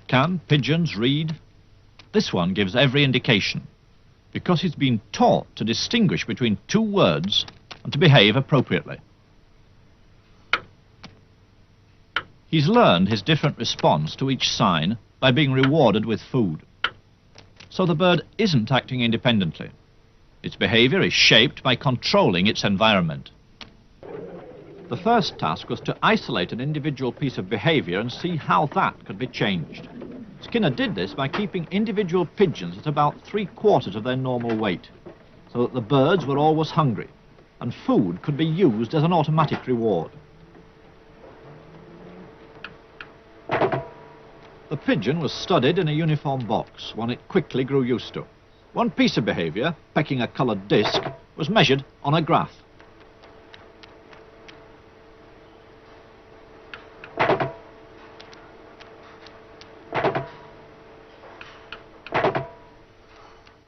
Can pigeons read? This one gives every indication, because he's been taught to distinguish between two words and to behave appropriately. He's learned his different response to each sign by being rewarded with food. So the bird isn't acting independently. Its behavior is shaped by controlling its environment. The first task was to isolate an individual piece of behavior and see how that could be changed. Skinner did this by keeping individual pigeons at about 3/4 of their normal weight, so that the birds were always hungry, and food could be used as an automatic reward. The pigeon was studied in a uniform box, one it quickly grew used to. One piece of behavior, pecking a coloured disc, was measured on a graph.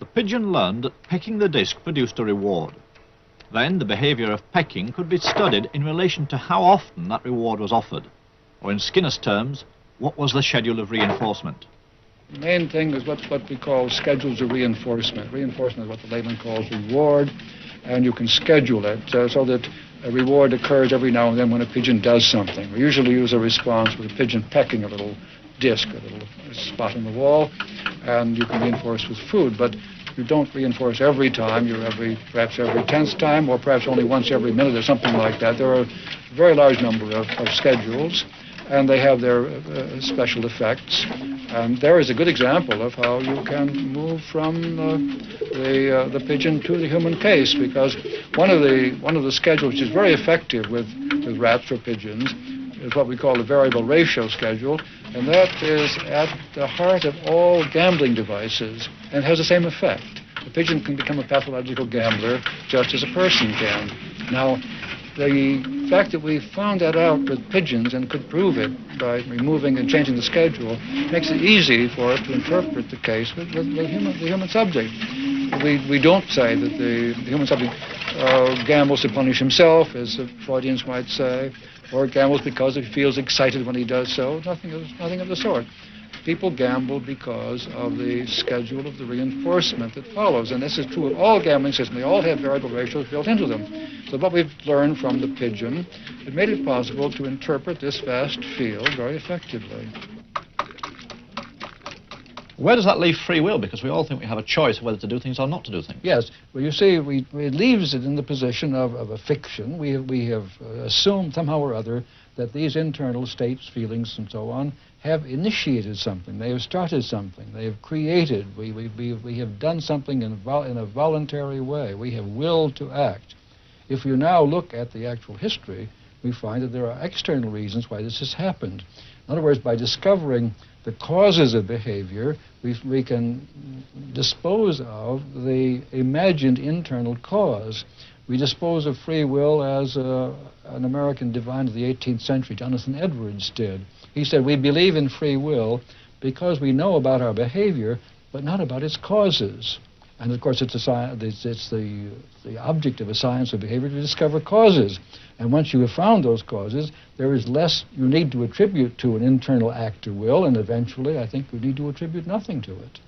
The pigeon learned that pecking the disc produced a reward. Then the behavior of pecking could be studied in relation to how often that reward was offered, or in Skinner's terms, what was the schedule of reinforcement. The main thing is what we call schedules of reinforcement. Reinforcement is what the layman calls reward, and you can schedule it so that a reward occurs every now and then when a pigeon does something. We usually use a response with a pigeon pecking a little disc, a little spot in the wall, and you can reinforce with food, but you don't reinforce every time. You're perhaps every 10th time, or perhaps only once every minute or something like that. There are a very large number of schedules, and they have their special effects. And there is a good example of how you can move from the pigeon to the human case, because one of the schedules which is very effective with rats or pigeons is what we call the variable ratio schedule, and that is at the heart of all gambling devices, and has the same effect. The pigeon can become a pathological gambler just as a person can. Now, the fact that we found that out with pigeons and could prove it by removing and changing the schedule makes it easy for us to interpret the case with the human subject. We don't say that the human subject gambles to punish himself, as the Freudians might say, or gambles because he feels excited when he does so. Nothing of the sort. People gamble because of the schedule of the reinforcement that follows. And this is true of all gambling systems. They all have variable ratios built into them. So what we've learned from the pigeon, it made it possible to interpret this vast field very effectively. Where does that leave free will? Because we all think we have a choice of whether to do things or not to do things. Yes. Well, you see, it leaves it in the position of a fiction. We have assumed somehow or other that these internal states, feelings, and so on, have initiated something. They have started something. They have created. We have done something in a voluntary way. We have willed to act. If you now look at the actual history, we find that there are external reasons why this has happened. In other words, by discovering the causes of behavior, we can dispose of the imagined internal cause. We dispose of free will as an American divine of the 18th century, Jonathan Edwards, did. He said, we believe in free will because we know about our behavior, but not about its causes. And of course, it's the object of a science of behavior to discover causes. And once you have found those causes, there is less you need to attribute to an internal act or will, and eventually, I think, you need to attribute nothing to it.